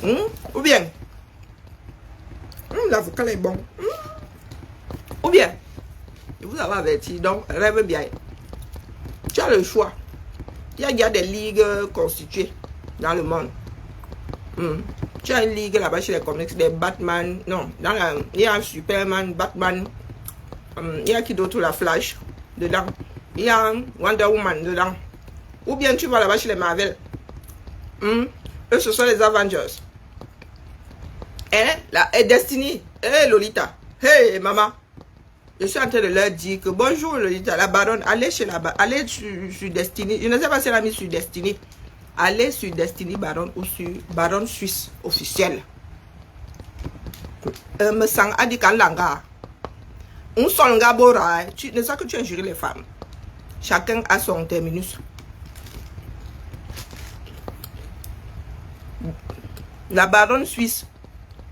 Ou bien, l'avocat est bon. Ou bien, je vous avais averti, donc rêve bien. Tu as le choix. Il y a des ligues constituées dans le monde. Tu as une ligue là-bas chez les comics, des Batman, non, il y a un Superman, Batman, il y a qui d'autre, la Flash, dedans. Il y a un Wonder Woman dedans. Ou bien tu vas là-bas chez les Marvel. Eux, ce sont les Avengers. Et Destiny, Lolita, hey maman. Je suis en train de leur dire que bonjour Lolita, la baronne, allez sur Destiny. Je ne sais pas si elle a mis sur Destiny. Allez sur Destiny Baron ou sur Baron Suisse officiel. Me sang a dit qu'en langa. On s'en gabora. Tu ne sais que tu injures les femmes. Chacun a son terminus. La baronne suisse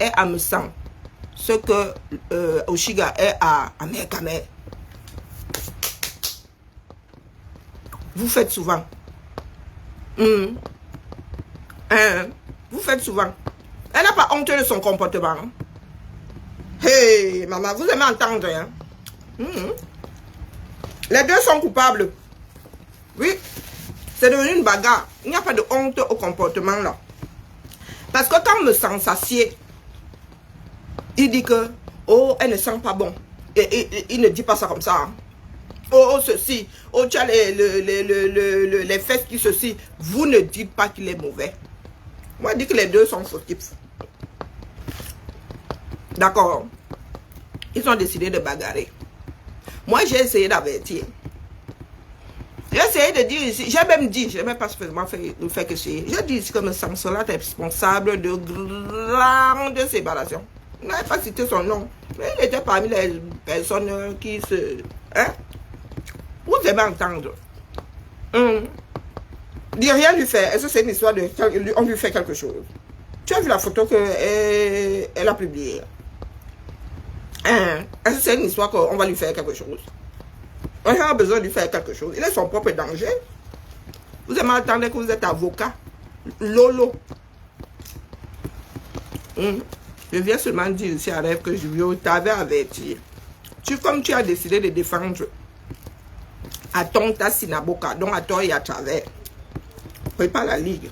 est à me sang. Ce que Oshiga est à Amekame. Vous faites souvent. Vous faites souvent. Elle n'a pas honte de son comportement. Hein? Hey, maman, vous aimez entendre. Hein? Les deux sont coupables. Oui, c'est devenu une bagarre. Il n'y a pas de honte au comportement là. Parce que quand on me sent s'assied, il dit que, oh, elle ne sent pas bon. Et il ne dit pas ça comme ça. Hein? Oh, ceci. Oh, tu as les fesses qui ceci. Vous ne dites pas qu'il est mauvais. Moi, je dis que les deux sont fautifs. D'accord. Ils ont décidé de bagarrer. Moi, j'ai essayé d'avertir. J'ai essayé de dire ici. J'ai même dit, je n'ai même pas suffisamment fait que c'est. J'ai dit ici que me Samsola est responsable de grandes séparations. Je n'avais pas cité son nom. Mais il était parmi les personnes qui se... Hein? Vous aimez entendre. Dis rien lui faire. Est-ce que c'est une histoire de... On lui fait quelque chose. Tu as vu la photo qu'elle a publiée? Est-ce que c'est une histoire qu'on va lui faire quelque chose? On a besoin de lui faire quelque chose. Il est son propre danger. Vous aimez entendre que vous êtes avocat. Lolo. Je viens seulement dire ici à Rêve que je t'avais averti. Comme tu as décidé de défendre à Tonta Sinaboka, donc à toi et à travers, prépare la ligue.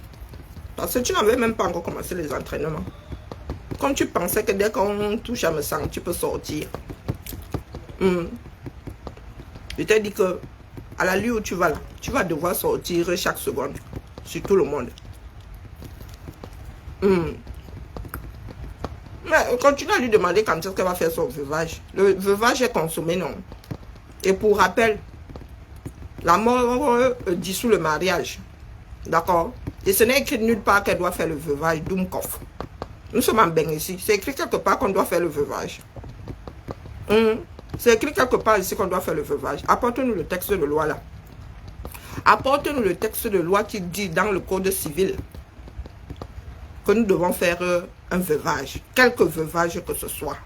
Parce que tu n'avais même pas encore commencé les entraînements. Quand tu pensais que dès qu'on touche à me sang, tu peux sortir. Je t'ai dit que à la lieu où tu vas là, tu vas devoir sortir chaque seconde sur tout le monde. Mais continue à lui demander quand est-ce qu'elle va faire son veuvage. Le veuvage est consommé, non? Et pour rappel, la mort dissout le mariage. D'accord? Et ce n'est écrit nulle part qu'elle doit faire le veuvage d'Umkov. Nous sommes en bain ici. C'est écrit quelque part qu'on doit faire le veuvage. C'est écrit quelque part ici qu'on doit faire le veuvage. Apporte-nous le texte de loi là. Apporte-nous le texte de loi qui dit dans le code civil que nous devons faire un veuvage. Quelque veuvage que ce soit.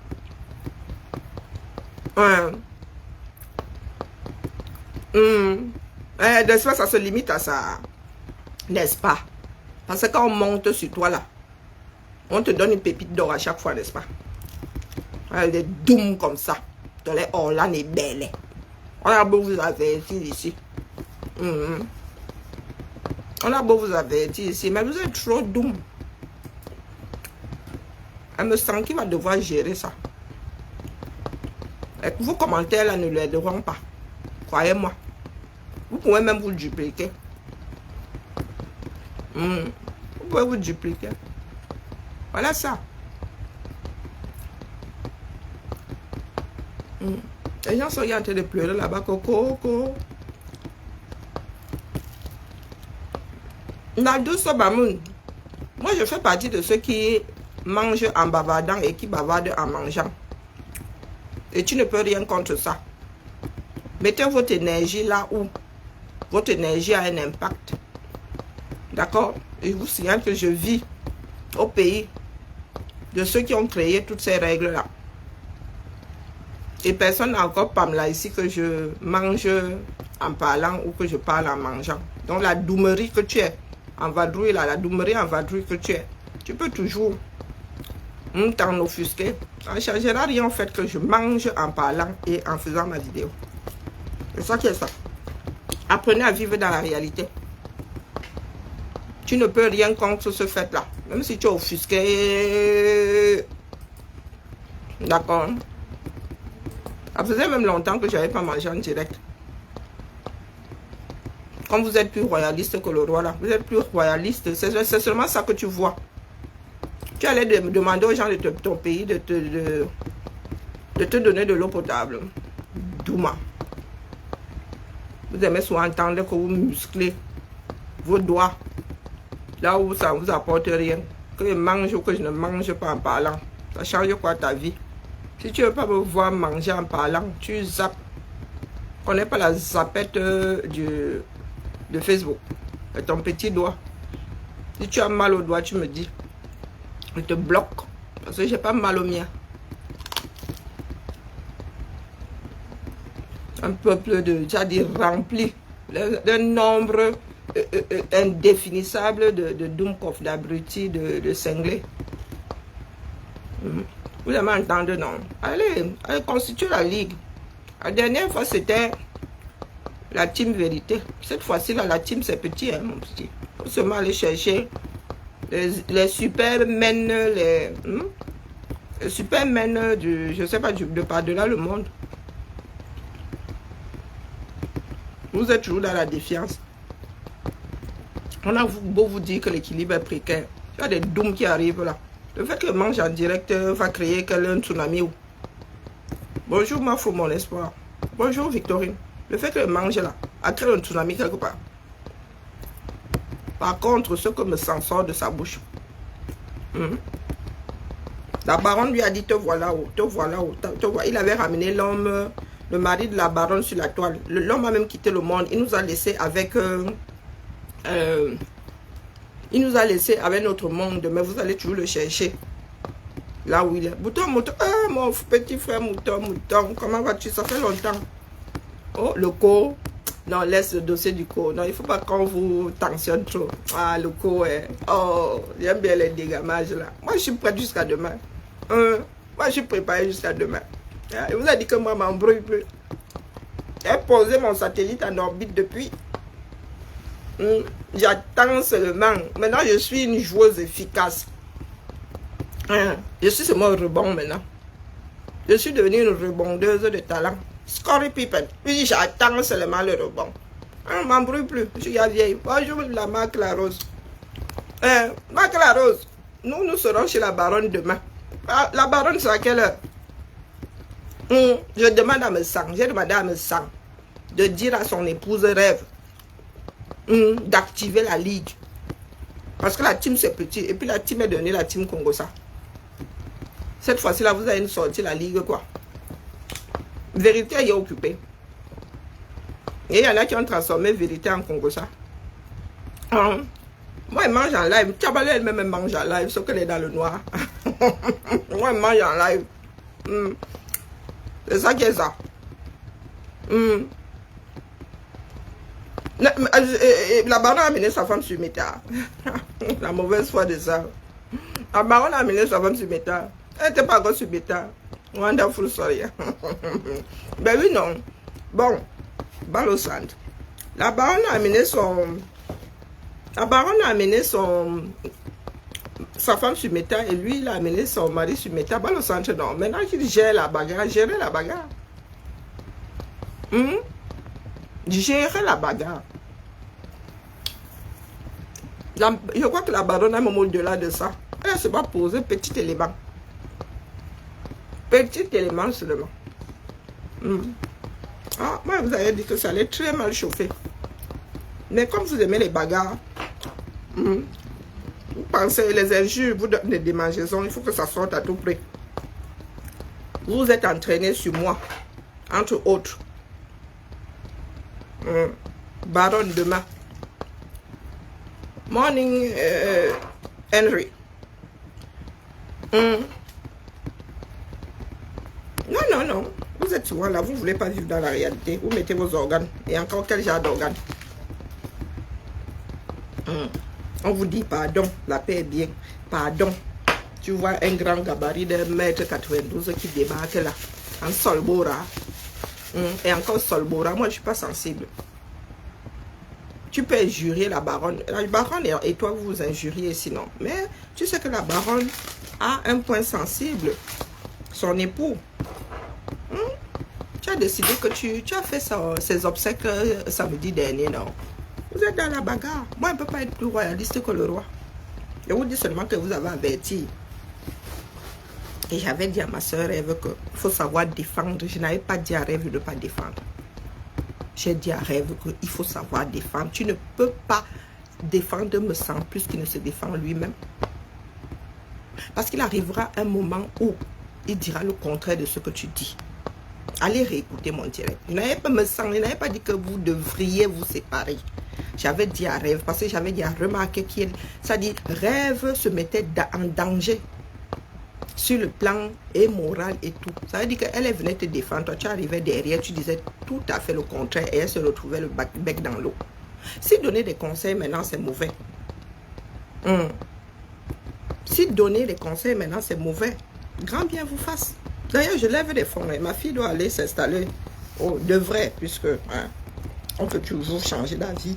N'est-ce pas, ça se limite à ça. N'est-ce pas? Parce que quand on monte sur toi là, on te donne une pépite d'or à chaque fois, n'est-ce pas? Des doums comme ça. Dans les orlanes et belles. On a beau vous avertir ici. On a beau vous avertir ici, mais vous êtes trop doux. Elle me sent qu'il va devoir gérer ça. Et vos commentaires là ne l'aideront pas. Croyez-moi. Vous pouvez même vous dupliquer. Vous pouvez vous dupliquer. Voilà ça. Les gens sont en train de pleurer là-bas. Coco. Moi, je fais partie de ceux qui mangent en bavardant et qui bavardent en mangeant. Et tu ne peux rien contre ça. Mettez votre énergie là où votre énergie a un impact. D'accord? Et je vous signale que je vis au pays de ceux qui ont créé toutes ces règles-là. Et personne n'a encore parlé là ici que je mange en parlant ou que je parle en mangeant. Donc la doumerie que tu es en vadrouille là, la doumerie en vadrouille que tu es, Tu peux toujours t'en offusquer. Ça ne changera rien en fait que je mange en parlant et en faisant ma vidéo. C'est ça qui est ça. Apprenez à vivre dans la réalité. Tu ne peux rien contre ce fait-là. Même si tu es offusqué. D'accord. Ça faisait même longtemps que je n'avais pas mangé en direct. Comme vous êtes plus royaliste que le roi là. Vous êtes plus royaliste. C'est seulement ça que tu vois. Tu allais demander aux gens de ton pays de te donner de l'eau potable. Douma. Vous aimez souvent entendre que vous musclez vos doigts. Là où ça ne vous apporte rien. Que je mange ou que je ne mange pas en parlant. Ça change quoi ta vie? Si tu ne veux pas me voir manger en parlant, tu zappes. On n'est pas la zappette de Facebook. Et ton petit doigt. Si tu as mal au doigt, tu me dis. Je te bloque. Parce que j'ai pas mal au mien. Un peuple c'est-à-dire rempli d'un nombre indéfinissable de Dumkov, d'abrutis, de cinglés. Vous allez m'entendre, non? Allez, constituez la ligue. La dernière fois, c'était la team vérité. Cette fois-ci, la team, c'est petit, hein, mon petit. Il faut seulement aller chercher les supermen, les supermen du, je sais pas, de par-delà le monde. Vous êtes toujours dans la défiance. On a beau vous dire que l'équilibre est précaire. Il y a des dooms qui arrivent là. Le fait que je mange en direct va créer un tsunami. Bonjour Mafou, mon espoir. Bonjour Victorine. Le fait que je mange là a créé un tsunami quelque part. Par contre, ce que me sort de sa bouche. La baronne lui a dit, te voilà où, te voilà où, te voilà. Il avait ramené l'homme, le mari de la baronne sur la toile. L'homme a même quitté le monde. Il nous a laissé avec... il nous a laissé avec notre monde, mais vous allez toujours le chercher. Là où il est. Mouton, mouton. Ah, mon petit frère mouton, mouton. Comment vas-tu? Ça fait longtemps. Oh, le co. Non, laisse le dossier du co. Non, il ne faut pas qu'on vous tensionne trop. Ah, le co est... Oh, j'aime bien les dégamages là. Moi, je suis prête jusqu'à demain. Moi, je suis préparé jusqu'à demain. Il vous a dit que moi, je m'embrouille plus. J'ai posé mon satellite en orbite depuis. J'attends seulement. Maintenant, je suis une joueuse efficace. Je suis seulement un rebond maintenant. Je suis devenue une rebondeuse de talent. Scory people. Puis j'attends seulement le rebond. Je ne m'embrouille plus. Je suis vieille. Bonjour la marque La Rose. Marque La Rose. Nous serons chez la baronne demain. La baronne, c'est à quelle heure? Je demande à me sang. J'ai demandé à me sang de dire à son épouse rêve d'activer la ligue. Parce que la team c'est petit. Et puis la team est devenue la team Congosa. Cette fois-ci là, vous allez sortir la ligue quoi. Vérité est occupée. Et il y en a qui ont transformé Vérité en Congosa. Moi, je mange en live. Tchabalé elle-même mange en live, sauf qu'elle est dans le noir. Moi, je mange en live. C'est ça qui est ça. La baronne a amené sa femme sur Meta. La mauvaise foi de ça. La baronne a amené sa femme sur Meta. Elle n'était pas encore sur Meta. Wonderful story. Ben oui, non. Bon, Balosand. La baronne a amené son... La baronne a amené sa femme sur Meta et lui, il a amené son mari sur Meta. Balosand, non. Maintenant, il gère la bagarre. Gérer la bagarre. Gérer la bagarre. Je crois que la baronne a même au-delà de ça. Elle se va poser petit élément. Petit élément seulement. Ah, moi, vous avez dit que ça allait très mal chauffer. Mais comme vous aimez les bagarres, vous pensez, les injures, vous donnez des démangeaisons, il faut que ça sorte à tout prix. Vous êtes entraîné sur moi, entre autres. Baronne demain. Morning, Henry. Non, non, non. Vous êtes souvent là, vous ne voulez pas vivre dans la réalité. Vous mettez vos organes. Et encore quel genre d'organes? On vous dit pardon, la paix est bien. Pardon. Tu vois un grand gabarit de 1m92 qui débarque là, en Solbora. Et encore Solbora, moi je ne suis pas sensible. Tu peux injurier la baronne. La baronne et toi, vous vous injuriez sinon. Mais tu sais que la baronne a un point sensible. Son époux. Tu as décidé que tu as fait ses obsèques samedi dernier, non? Vous êtes dans la bagarre. Moi, je ne peux pas être plus royaliste que le roi. Je vous dis seulement que vous avez averti. Et j'avais dit à ma soeur Rêve qu'il faut savoir défendre. Je n'avais pas dit à Rêve de ne pas défendre. J'ai dit à Rêve qu'il faut savoir défendre. Tu ne peux pas défendre me sans plus qu'il ne se défend lui-même. Parce qu'il arrivera un moment où il dira le contraire de ce que tu dis. Allez réécouter mon direct. Je n'avais pas dit que vous devriez vous séparer. J'avais dit à Rêve, parce que j'avais dit à remarquer qu'il, ça dit, Rêve se mettait en danger sur le plan et moral et tout. Ça veut dire qu'elle venait te défendre. Toi, tu arrivais derrière, tu disais tout à fait le contraire et elle se retrouvait le bec dans l'eau. Si donner des conseils maintenant, c'est mauvais. Si donner des conseils maintenant, c'est mauvais. Grand bien vous fasse. D'ailleurs, je lève des fonds. Ma fille doit aller s'installer. Oh, devrait, puisque on peut toujours changer d'avis.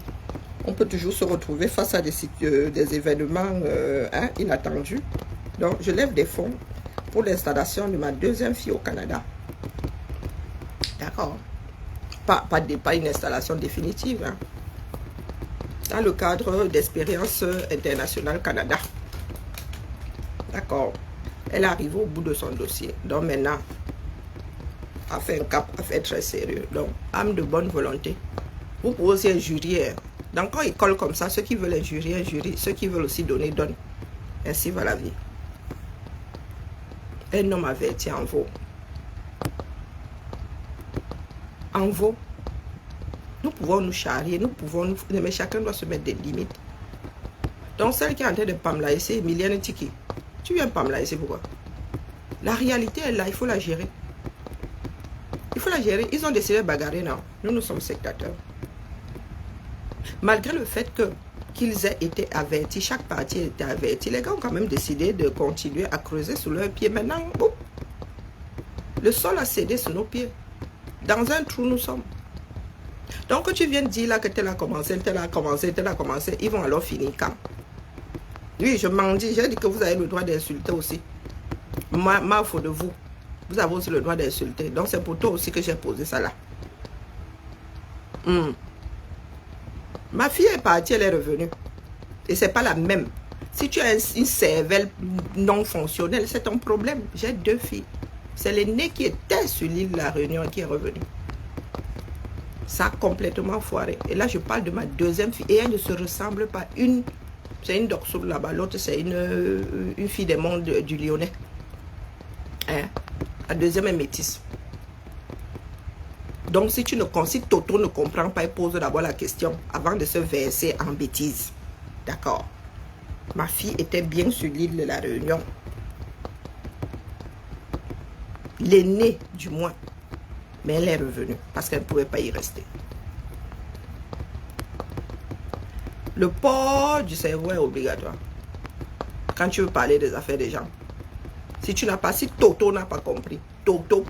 On peut toujours se retrouver face à des événements inattendus. Donc, je lève des fonds pour l'installation de ma deuxième fille au Canada. D'accord. Pas une installation définitive. Dans le cadre d'Expérience Internationale Canada. D'accord. Elle arrive au bout de son dossier. Donc maintenant, a fait un cap, a fait très sérieux. Donc, âme de bonne volonté. Vous pouvez aussi injurier. Donc quand ils collent comme ça, ceux qui veulent injurier, injurient. Ceux qui veulent aussi donner, donnent. Ainsi va la vie. Un homme averti en vaut. En vaut. Nous pouvons nous charrier, nous pouvons nous... Mais chacun doit se mettre des limites. Donc celle qui est en train de Pamela, c'est Emilienne Tiki. Tu viens Pamela, c'est pourquoi? La réalité est là, il faut la gérer. Il faut la gérer. Ils ont décidé de bagarrer, non. Nous sommes sectateurs. Malgré le fait qu'ils aient été avertis, chaque partie a été avertie, les gars ont quand même décidé de continuer à creuser sous leurs pieds. Maintenant, boum, le sol a cédé sous nos pieds. Dans un trou, nous sommes. Donc, tu viens de dire là que tel a commencé, tel a commencé, tel a commencé, ils vont alors finir quand? Oui, je m'en dis, j'ai dit que vous avez le droit d'insulter aussi. Ma faute de vous. Vous avez aussi le droit d'insulter. Donc, c'est pour toi aussi que j'ai posé ça là. Ma fille est partie, elle est revenue. Et c'est pas la même. Si tu as une cervelle non fonctionnelle, c'est ton problème. J'ai 2 filles. C'est l'aînée qui était sur l'île de la Réunion qui est revenue. Ça a complètement foiré. Et là, je parle de ma deuxième fille. Et elle ne se ressemble pas. Une, c'est une Doxoul là-bas. L'autre, c'est une fille des mondes du Lyonnais. La deuxième est métisse. Donc, si Toto ne comprend pas, il pose d'abord la question avant de se verser en bêtises. D'accord. Ma fille était bien sur l'île de la Réunion. L'aînée, du moins. Mais elle est revenue parce qu'elle ne pouvait pas y rester. Le port du cerveau est obligatoire. Quand tu veux parler des affaires des gens. Si Toto n'a pas compris, Toto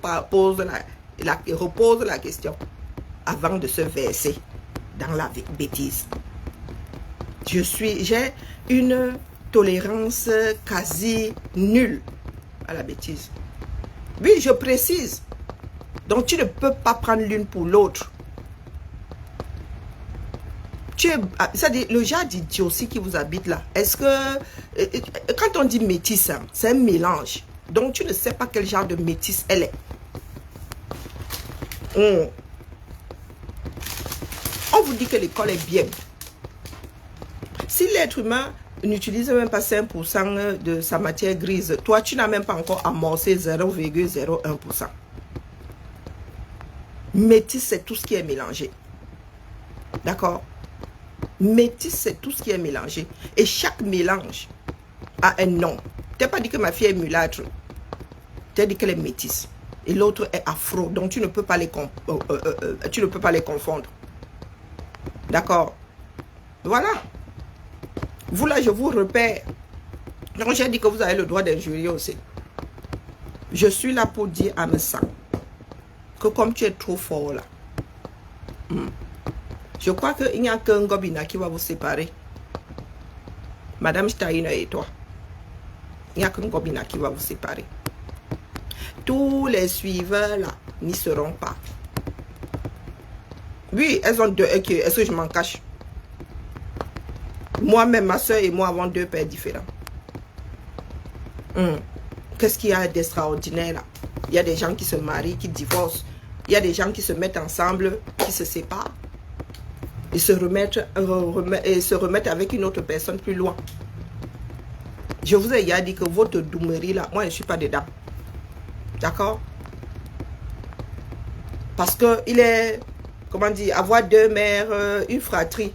repose la question avant de se verser dans la bêtise. J'ai une tolérance quasi nulle à la bêtise. Oui, je précise. Donc, tu ne peux pas prendre l'une pour l'autre. C'est-à-dire, le genre d'idiotie qui vous habite là, est-ce que... Quand on dit métisse, c'est un mélange. Donc, tu ne sais pas quel genre de métisse elle est. On vous dit que l'école est bien. Si l'être humain n'utilise même pas 5% de sa matière grise, toi, tu n'as même pas encore amorcé 0,01%. Métis, c'est tout ce qui est mélangé. D'accord? Métis, c'est tout ce qui est mélangé. Et chaque mélange a un nom. Tu n'as pas dit que ma fille est mulâtre. Tu as dit qu'elle est métisse. Et l'autre est afro. Donc, tu ne peux pas les confondre. D'accord? Voilà. Vous là, je vous repère. Donc j'ai dit que vous avez le droit d'injurier aussi. Je suis là pour dire à mes sangs que comme tu es trop fort là, je crois qu'il n'y a qu'un Gobina qui va vous séparer. Madame Steiner et toi. Il n'y a qu'un Gobina qui va vous séparer. Tous les suiveurs là n'y seront pas. Oui, elles ont deux. Est-ce que je m'en cache? Moi-même, ma soeur et moi avons deux pères différents. Qu'est-ce qu'il y a d'extraordinaire là? Il y a des gens qui se marient, qui divorcent. Il y a des gens qui se mettent ensemble, qui se séparent. Et se remettent avec une autre personne plus loin. Je vous ai déjà dit que votre doumerie là, moi je ne suis pas dedans. D'accord? Parce que il est, comment dire, avoir deux mères, une fratrie.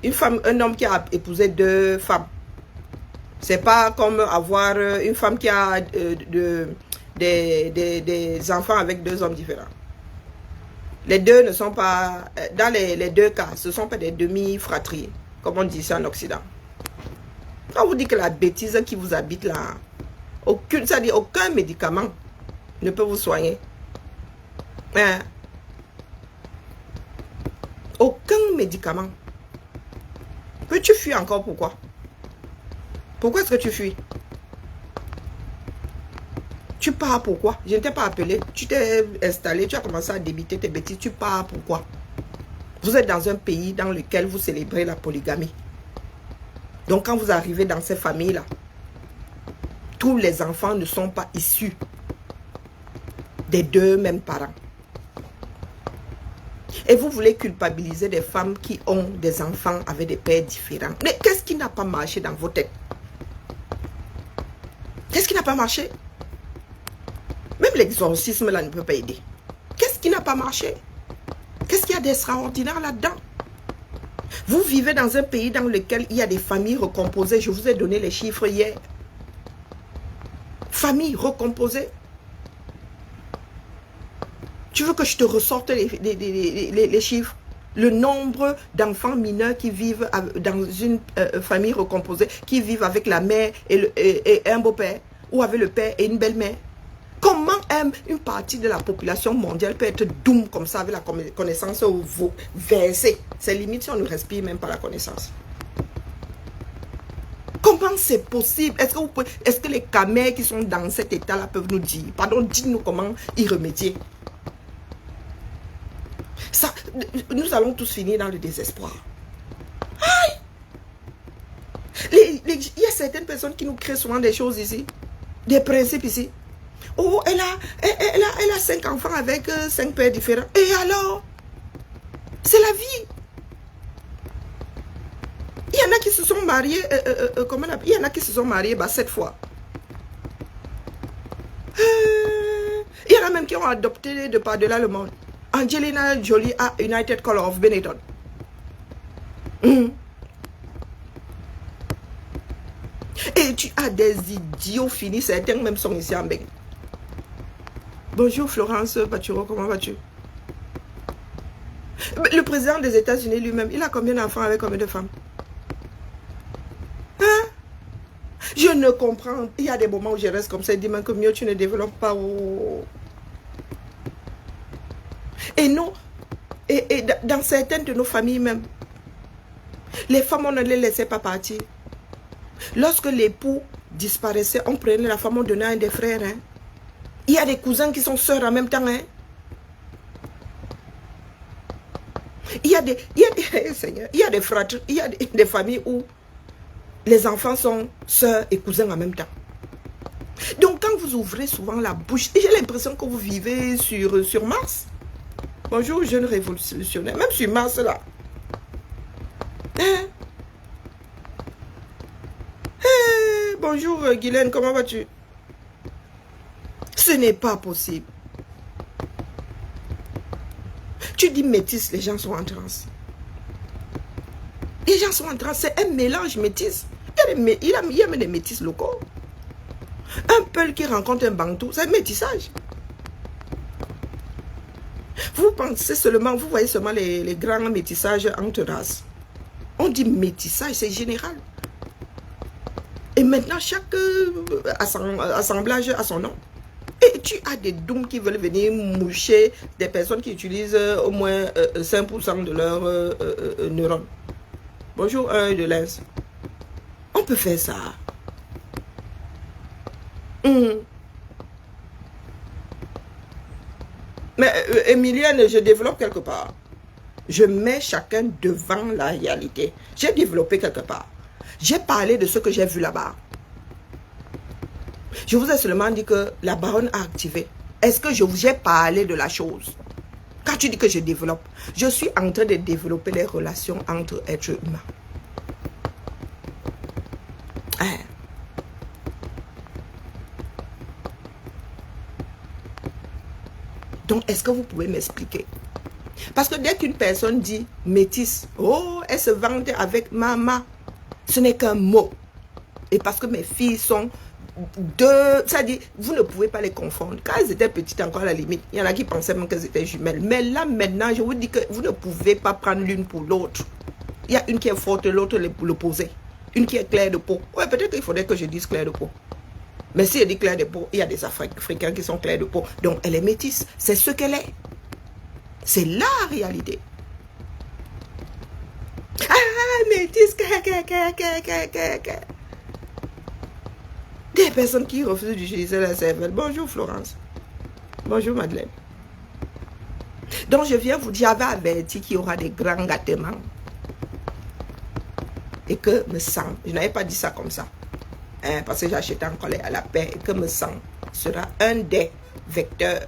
Une femme, un homme qui a épousé deux femmes. C'est pas comme avoir une femme qui a des enfants avec deux hommes différents. Les deux ne sont pas, dans les deux cas, ce ne sont pas des demi-fratries, comme on dit ça en Occident. Quand vous dites que la bêtise qui vous habite là, ça dit aucun médicament ne peut vous soigner. Hein? Aucun médicament. Que tu fuis encore, pourquoi? Pourquoi est-ce que tu fuis? Tu pars pourquoi? Je ne t'ai pas appelé. Tu t'es installé, tu as commencé à débiter tes bêtises. Tu pars pourquoi? Vous êtes dans un pays dans lequel vous célébrez la polygamie. Donc quand vous arrivez dans ces familles-là, tous les enfants ne sont pas issus des deux mêmes parents. Et vous voulez culpabiliser des femmes qui ont des enfants avec des pères différents. Mais qu'est-ce qui n'a pas marché dans vos têtes? Qu'est-ce qui n'a pas marché? Même l'exorcisme là ne peut pas aider. Qu'est-ce qui n'a pas marché? Qu'est-ce qu'il y a d'extraordinaire là-dedans? Vous vivez dans un pays dans lequel il y a des familles recomposées. Je vous ai donné les chiffres hier. Familles recomposées. Tu veux que je te ressorte les chiffres? Le nombre d'enfants mineurs qui vivent dans une famille recomposée, qui vivent avec la mère et un beau-père, ou avec le père et une belle-mère. Comment une partie de la population mondiale peut être doom comme ça avec la connaissance versée? C'est limite si on ne respire même pas la connaissance. Comment c'est possible? Est-ce que les camers qui sont dans cet état-là peuvent nous dire? Pardon, dites-nous comment y remédier. Ça, nous allons tous finir dans le désespoir. Aïe! Il y a certaines personnes qui nous créent souvent des choses ici. Des principes ici. Oh, elle a 5 enfants avec 5 pères différents. Et alors? C'est la vie. Il y en a qui se sont mariés, il y en a qui se sont mariés 7 fois. Il y en a même qui ont adopté de par-delà le monde. Angelina Jolie à United Color of Benetton. Et tu as des idiots finis, certains même sont ici en Beng. Bonjour Florence Baturo, comment vas-tu? Le président des États-Unis lui-même, il a combien d'enfants avec combien de femmes? Hein? Je ne comprends. Il y a des moments où je reste comme ça et dis que mieux tu ne développes pas. Oh. Et non, et dans certaines de nos familles même, les femmes, on ne les laissait pas partir. Lorsque l'époux disparaissait, on prenait la femme, on donnait à un des frères. Hein. Il y a des cousins qui sont sœurs en même temps. Hein. Il y a des fratries, il y a des familles où les enfants sont sœurs et cousins en même temps. Donc quand vous ouvrez souvent la bouche, j'ai l'impression que vous vivez sur Mars. Bonjour, jeune révolutionnaire. Même sur Mars, là. Hein? Hey, bonjour, Guylaine, comment vas-tu? Ce n'est pas possible. Tu dis métis, les gens sont en transe. Les gens sont en transe. C'est un mélange métis. Il y a même des métis locaux. Un Peul qui rencontre un Bantou, c'est un métissage. Vous pensez seulement, vous voyez seulement les grands métissages entre races. On dit métissage, c'est général. Et maintenant, chaque assemblage a son nom. Et tu as des dooms qui veulent venir moucher des personnes qui utilisent au moins 5% de leurs neurones. Bonjour, un de lens. On peut faire ça. Mais Emilienne, je développe quelque part. Je mets chacun devant la réalité. J'ai développé quelque part. J'ai parlé de ce que j'ai vu là-bas. Je vous ai seulement dit que la baronne a activé. Est-ce que je vous ai parlé de la chose? Quand tu dis que je développe, je suis en train de développer les relations entre êtres humains. Hein? Donc, est-ce que vous pouvez m'expliquer? Parce que dès qu'une personne dit métisse, oh, elle se vante avec maman, ce n'est qu'un mot. Et parce que mes filles sont deux, ça dit, vous ne pouvez pas les confondre. Quand elles étaient petites, encore à la limite, il y en a qui pensaient même qu'elles étaient jumelles. Mais là, maintenant, je vous dis que vous ne pouvez pas prendre l'une pour l'autre. Il y a une qui est forte, l'autre l'opposé. Une qui est claire de peau. Ouais, peut-être qu'il faudrait que je dise claire de peau. Mais si elle dit claire de peau, il y a des Africains qui sont clairs de peau. Donc, elle est métisse. C'est ce qu'elle est. C'est la réalité. Ah, métisse, des personnes qui refusent d'utiliser la cervelle. Bonjour Florence. Bonjour Madeleine. Donc je viens vous dire, j'avais averti qu'il y aura des grands gâtements. Et que me sang, je n'avais pas dit ça comme ça. Hein, parce que j'ai acheté encore à la paix. Et que me sang sera un des vecteurs.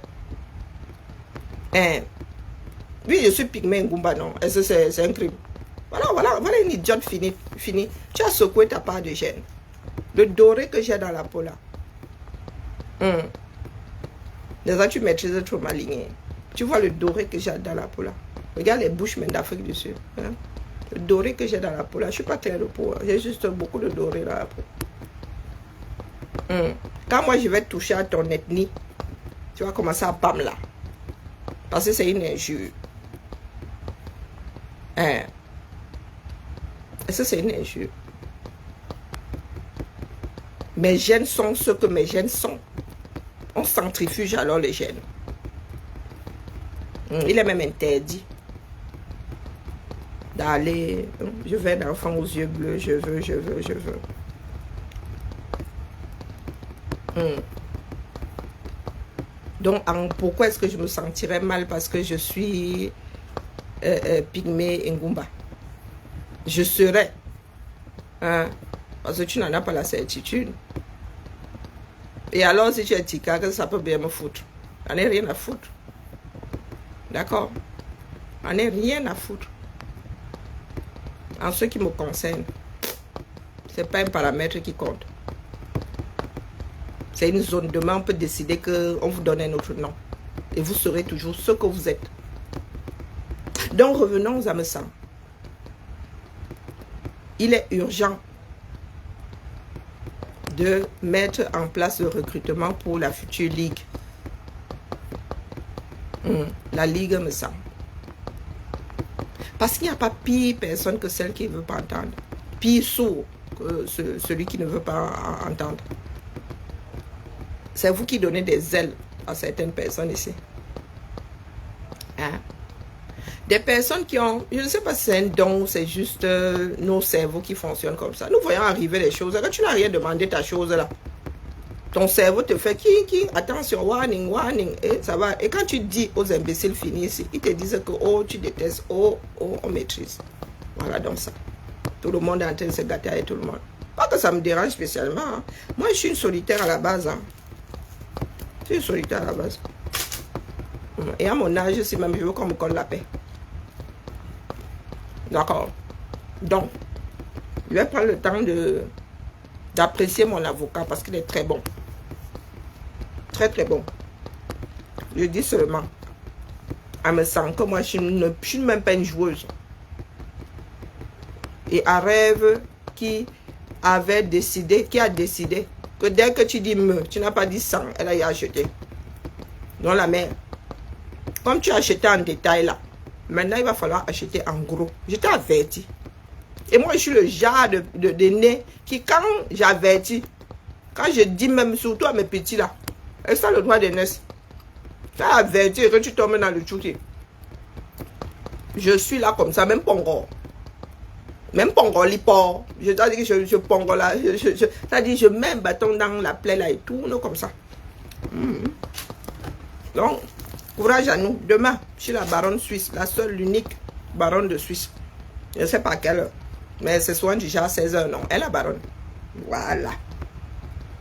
Hein. Oui, je suis pygmée Ngumba, non. Est-ce que c'est un crime? Voilà une idiote finie. Tu as secoué ta part de gêne. Le doré que j'ai dans la peau là. Déjà, tu maîtrises trop ma lignée. Tu vois le doré que j'ai dans la peau là. Regarde les Bushmen d'Afrique du Sud. Hein? Le doré que j'ai dans la peau là. Je ne suis pas clair de peau. Hein. J'ai juste beaucoup de doré dans la peau. Quand moi je vais toucher à ton ethnie, tu vas commencer à bam là. Parce que c'est une injure. Hein? Est-ce que c'est une injure? Mes gènes sont ce que mes gènes sont. On centrifuge alors les gènes. Il est même interdit d'aller. Je veux un enfant aux yeux bleus. Je veux. Donc, pourquoi est-ce que je me sentirais mal parce que je suis pygmée Ngumba? Je serais. Hein, parce que tu n'en as pas la certitude. Et alors, si tu es tika, ça peut bien me foutre. J'en ai rien à foutre. D'accord? J'en ai rien à foutre. En ce qui me concerne, ce n'est pas un paramètre qui compte. C'est une zone. Demain, on peut décider qu'on vous donne un autre nom. Et vous serez toujours ce que vous êtes. Donc, revenons à Messam. Il est urgent de mettre en place le recrutement pour la future ligue. La ligue me semble. Parce qu'il n'y a pas pire personne que celle qui ne veut pas entendre. Pire sourd que celui qui ne veut pas entendre. C'est vous qui donnez des ailes à certaines personnes ici. Hein? Des personnes qui ont, je ne sais pas si c'est un don ou c'est juste nos cerveaux qui fonctionnent comme ça. Nous voyons arriver les choses. Quand tu n'as rien demandé ta chose là, ton cerveau te fait qui, attention, warning, et ça va. Et quand tu dis aux imbéciles finis ici, ils te disent que oh, tu détestes, oh, on maîtrise. Voilà donc ça. Tout le monde est en train de se gâter avec tout le monde. Pas que ça me dérange spécialement. Hein. Moi, je suis une solitaire à la base. Hein. Je suis une solitaire à la base. Et à mon âge, si même je veux qu'on me colle la paix. D'accord. Donc, je vais prendre le temps d'apprécier mon avocat parce qu'il est très bon. Très, très bon. Je dis seulement, elle me sent que moi, je ne suis même pas une joueuse. Et un rêve qui a décidé que dès que tu dis me, tu n'as pas dit 100, elle a y acheté. Non, la mère. Comme tu as acheté en détail là, maintenant il va falloir acheter en gros. Je t'ai averti. Et moi, je suis le genre de nez qui, quand j'avertis, quand je dis même, surtout à mes petits là, et ça le droit d'aînesse, quand avertis et que tu tombes dans le chouki, je suis là comme ça, même pas encore. Même pas encore l'hypo. Je dois dire que je pongo là. C'est-à-dire, je mets un bâton dans la plaie là et tourne comme ça. Donc, courage à nous. Demain, je suis la baronne suisse, la seule, l'unique baronne de Suisse. Je ne sais pas quelle heure. Mais c'est souvent déjà à 16h, non. Elle est la baronne. Voilà.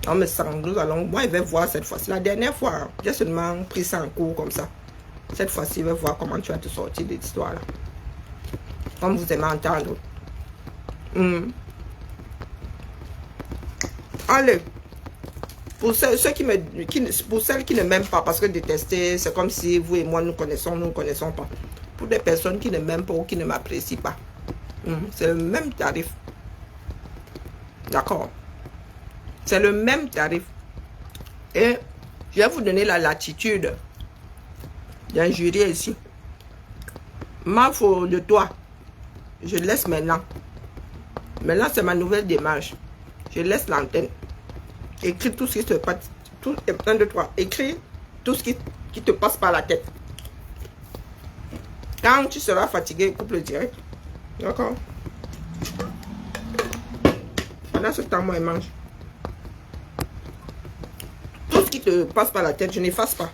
On me sent, nous allons. Moi, je vais voir cette fois-ci. La dernière fois, hein, j'ai seulement pris ça en cours comme ça. Cette fois-ci, je vais voir comment tu vas te sortir de l'histoire là. Comme vous aimez entendre. Allez. Pour ceux pour celles qui ne m'aiment pas, parce que détester, c'est comme si vous et moi nous ne connaissons pas. Pour des personnes qui ne m'aiment pas ou qui ne m'apprécient pas, c'est le même tarif. D'accord? C'est le même tarif. Et je vais vous donner la latitude d'un jury ici. Ma faute de toi, je laisse maintenant. Maintenant, c'est ma nouvelle démarche. Je laisse l'antenne. Écris tout ce qui te passe. Un, deux, trois. Écris tout ce qui te passe par la tête. Quand tu seras fatigué, coupe le direct. D'accord? Pendant ce temps, moi, je mange. Tout ce qui te passe par la tête, je n'efface pas.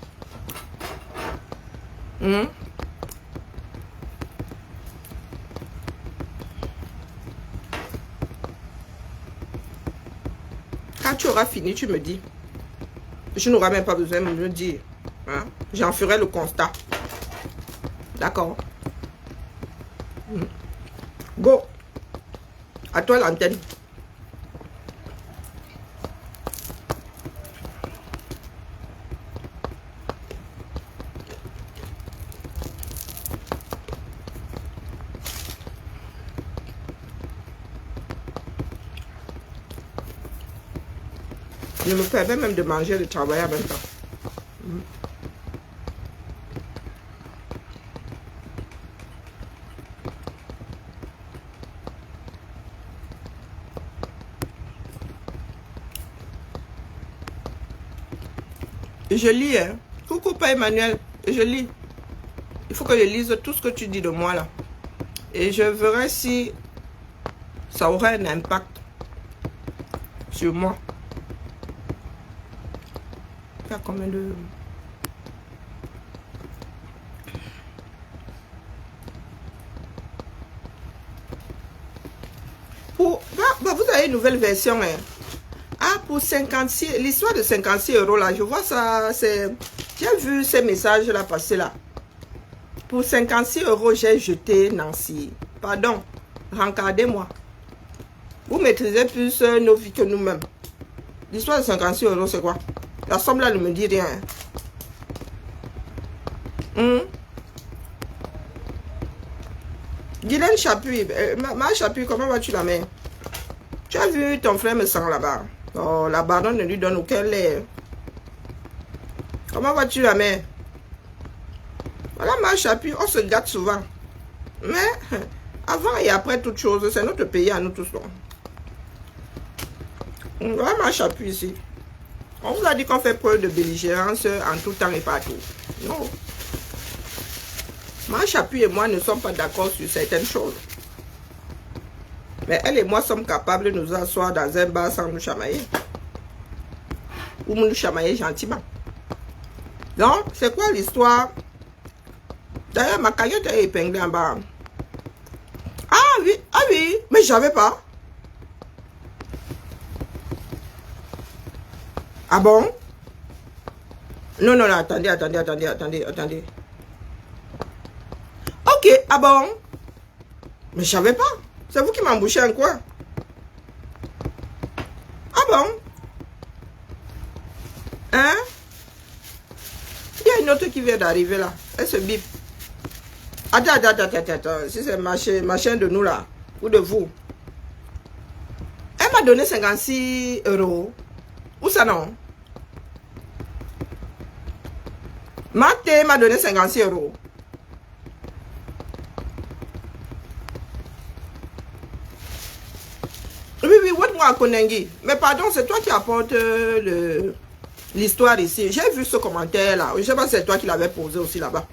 Quand tu auras fini, tu me dis. Je n'aurai même pas besoin de me dire. Hein? J'en ferai le constat. D'accord? Go. À toi l'antenne. Je me permets même de manger et de travailler en même temps. Et je lis, hein. Coucou, pas Emmanuel. Et je lis. Il faut que je lise tout ce que tu dis de moi là. Et je verrai si ça aurait un impact sur moi. Il y a combien de... vous avez une nouvelle version. Hein. Ah, pour 56... L'histoire de 56 € là, je vois ça, c'est... J'ai vu ces messages là passer là. Pour 56 €, j'ai jeté Nancy. Pardon, rencardez-moi. Vous maîtrisez plus nos vies que nous-mêmes. L'histoire de 56 €, c'est quoi? La somme là ne me dit rien. Guylaine Chapuis, ma Chapuis, comment vas-tu la mère? Tu as vu ton frère me sent là-bas. Oh, la baronne ne lui donne aucun lait. Comment vas-tu la mère? Voilà ma Chapuis, on se gâte souvent. Mais avant et après toute chose, c'est notre pays à nous tous. Voilà ma Chapuis ici. On vous a dit qu'on fait preuve de belligérance en tout temps et partout. Non. Ma Chapuis et moi ne sommes pas d'accord sur certaines choses. Mais elle et moi sommes capables de nous asseoir dans un bar sans nous chamailler. Ou nous chamailler gentiment. Donc, c'est quoi l'histoire? D'ailleurs, ma cagnotte est épinglée en bas. Ah oui, mais j'avais pas. Ah bon? Non, attendez. Ok, ah bon? Mais je savais pas. C'est vous qui m'embouchez en quoi? Ah bon? Hein? Il y a une autre qui vient d'arriver là. Elle se bip. Attends. Si c'est machin de nous là. Ou de vous. Elle m'a donné 56 €. Où ça non? Maté m'a donné 56 €. oui, moi à Konengi. Mais pardon, c'est toi qui apporte l'histoire ici. J'ai vu ce commentaire là. Je sais pas si c'est toi qui l'avais posé aussi là-bas.